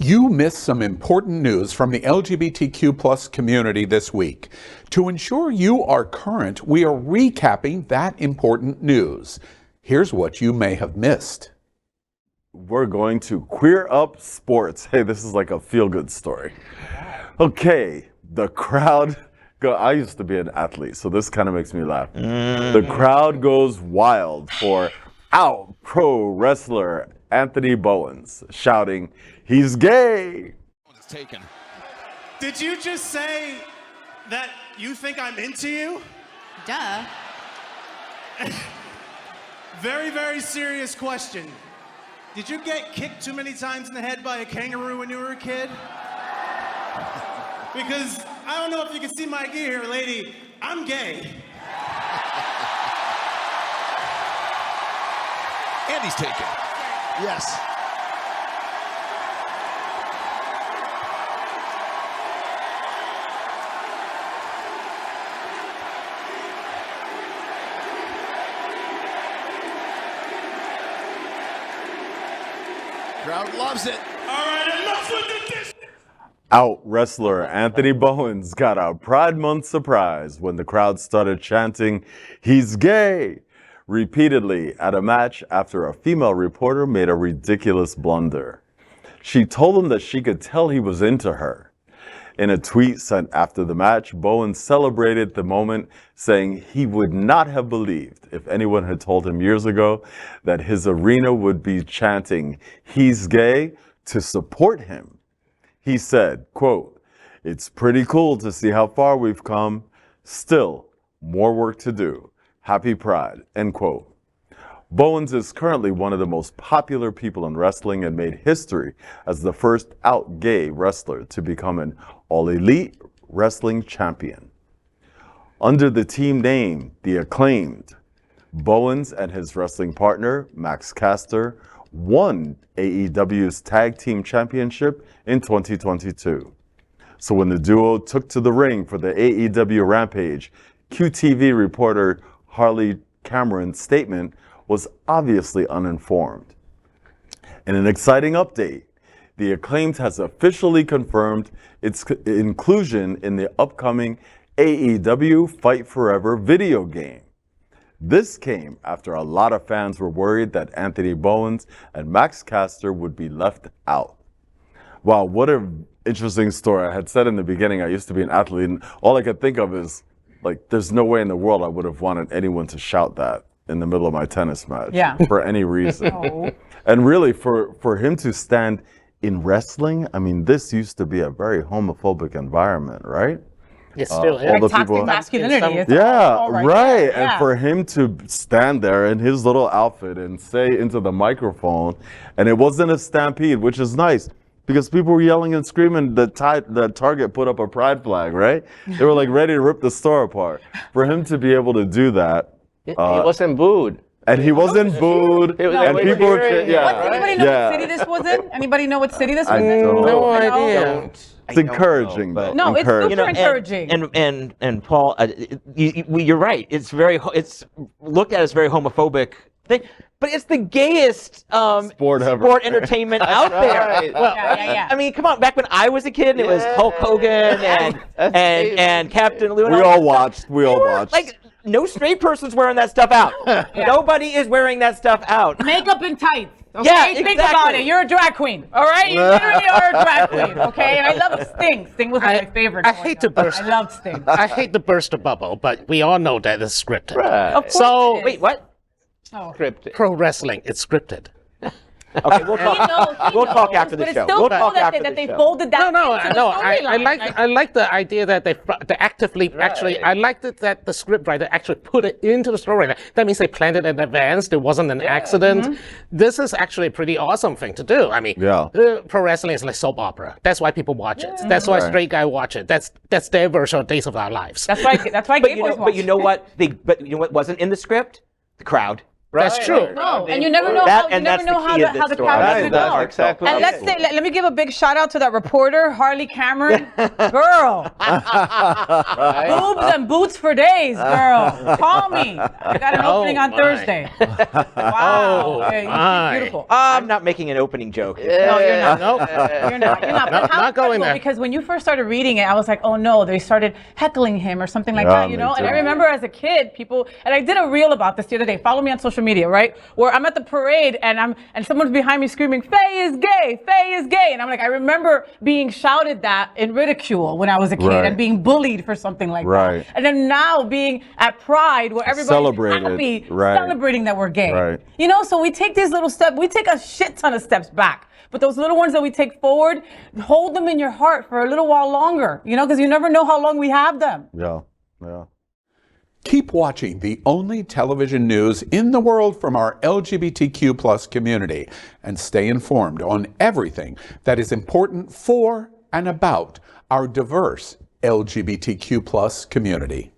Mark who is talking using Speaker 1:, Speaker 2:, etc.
Speaker 1: You missed some important news from the LGBTQ plus community this week. To ensure you are current, we are recapping that important news. Here's what you may have missed.
Speaker 2: We're going to queer up sports. Hey, this is like a feel-good story. Okay, the crowd, I used to be an athlete, so this kind of makes me laugh. The crowd goes wild for out pro wrestler Anthony Bowens, shouting, "He's gay!"
Speaker 3: Taken.
Speaker 4: Did you just say that you think I'm into you?
Speaker 5: Duh.
Speaker 4: Very, very serious question. Did you get kicked too many times in the head by a kangaroo when you were a kid? Because I don't know if you can see my gear here, lady. I'm gay.
Speaker 3: Andy's taken.
Speaker 4: Yes.
Speaker 3: Crowd loves it.
Speaker 4: All right, enough with the dish.
Speaker 2: Out wrestler Anthony Bowens got a Pride Month surprise when the crowd started chanting, "He's gay!" repeatedly at a match after a female reporter made a ridiculous blunder. She told him that she could tell he was into her. In a tweet sent after the match, Bowens celebrated the moment, saying he would not have believed if anyone had told him years ago that his arena would be chanting, "He's gay," to support him. He said, quote, "It's pretty cool to see how far we've come. Still, more work to do. Happy Pride," end quote. Bowens is currently one of the most popular people in wrestling and made history as the first out gay wrestler to become an all-elite wrestling champion. Under the team name, the Acclaimed, Bowens and his wrestling partner, Max Caster, won AEW's Tag Team Championship in 2022. So when the duo took to the ring for the AEW Rampage, QTV reporter Harley Cameron's statement was obviously uninformed. In an exciting update, the Acclaimed has officially confirmed its inclusion in the upcoming AEW Fight Forever video game. This came after a lot of fans were worried that Anthony Bowens and Max Caster would be left out. Wow, what an interesting story. I had said in the beginning I used to be an athlete, and all I could think of is, like, there's no way in the world I would have wanted anyone to shout that in the middle of my tennis match for any reason.
Speaker 5: Oh.
Speaker 2: And really, for him to stand in wrestling, I mean, this used to be a very homophobic environment, right?
Speaker 6: It still is.
Speaker 2: all the
Speaker 5: Toxic
Speaker 2: people,
Speaker 5: masculinity. It's
Speaker 2: yeah,
Speaker 5: all
Speaker 2: right.
Speaker 5: there.
Speaker 2: And for him to stand there in his little outfit and say into the microphone, and it wasn't a stampede, which is nice. Because people were yelling and screaming that Target put up a pride flag, right? They were like ready to rip the store apart. For him to be able to do that.
Speaker 6: He wasn't booed.
Speaker 2: And he wasn't booed. And people were,
Speaker 5: Anybody know what city this was in? Anybody know what city this was in?
Speaker 6: No idea.
Speaker 2: It's encouraging, though.
Speaker 5: No, it's super encouraging.
Speaker 7: And Paul, you're right. It's looked at as very homophobic thing, but it's the gayest sport entertainment out there.
Speaker 5: Well, yeah.
Speaker 7: I mean, come on. Back when I was a kid, it was Hulk Hogan and Captain Lou.
Speaker 2: We all watched.
Speaker 7: Like, no straight person's wearing that stuff out. Nobody is wearing that stuff out.
Speaker 5: Makeup and tights. Okay?
Speaker 7: Yeah,
Speaker 5: Think about it. You're a drag queen. All right? You literally are a drag queen. Okay? And I love Sting. Sting was my favorite.
Speaker 6: I hate to burst.
Speaker 5: I love Sting.
Speaker 6: I hate to burst a bubble, but we all know that it's scripted.
Speaker 7: Right. Of course
Speaker 6: So
Speaker 7: it is. Wait, what?
Speaker 6: Scripted. Pro wrestling, it's scripted.
Speaker 7: Okay, we'll talk. We'll talk after the show. We'll talk after the show.
Speaker 5: That they folded that.
Speaker 6: I like the idea that they actively actually. I liked it that the scriptwriter actually put it into the story. That means they planned it in advance. There wasn't an accident. This is actually a pretty awesome thing to do. I mean, pro wrestling is like soap opera. That's why people watch it. That's why straight guy watch it. That's their version of Days of Our Lives.
Speaker 5: That's why.
Speaker 7: But you know what? But you know what wasn't in the script? The crowd.
Speaker 6: That's true.
Speaker 5: No, and you never know
Speaker 7: That-
Speaker 5: how
Speaker 7: and that's the key of this
Speaker 5: how the
Speaker 7: story.
Speaker 5: characters
Speaker 7: Right,
Speaker 5: would
Speaker 7: that's
Speaker 5: go.
Speaker 7: exactly
Speaker 5: And
Speaker 7: it.
Speaker 5: let's say, let me give a big shout out to that reporter, Harley Cameron. Girl, boobs and boots for days, girl. Call me. I got an opening on
Speaker 6: my.
Speaker 5: Thursday. Wow. Yeah,
Speaker 6: my.
Speaker 5: beautiful.
Speaker 7: I'm not making an opening joke.
Speaker 5: No, you're not.
Speaker 6: Nope.
Speaker 5: You're not. You're not. But
Speaker 6: Not
Speaker 5: how
Speaker 6: going
Speaker 5: incredible,
Speaker 6: there.
Speaker 5: because when you first started reading it, I was like, oh no, they started heckling him or something like
Speaker 2: Yeah,
Speaker 5: that, you
Speaker 2: me
Speaker 5: know? And I
Speaker 2: too.
Speaker 5: remember as a kid, people, and I did a reel about this the other day. Follow me on social media, right? Where I'm at the parade and someone's behind me screaming, Faye is gay, Faye is gay. And I'm like, I remember being shouted that in ridicule when I was a kid
Speaker 2: Right.
Speaker 5: and being bullied for something like
Speaker 2: Right.
Speaker 5: that. And then now being at Pride where everybody's
Speaker 2: Celebrated,
Speaker 5: happy,
Speaker 2: right.
Speaker 5: celebrating that we're gay.
Speaker 2: Right.
Speaker 5: You know, so we take these little steps, we take a shit ton of steps back. But those little ones that we take forward, hold them in your heart for a little while longer, you know, because you never know how long we have them.
Speaker 2: Yeah, yeah.
Speaker 1: Keep watching the only television news in the world from our LGBTQ plus community and stay informed on everything that is important for and about our diverse LGBTQ plus community.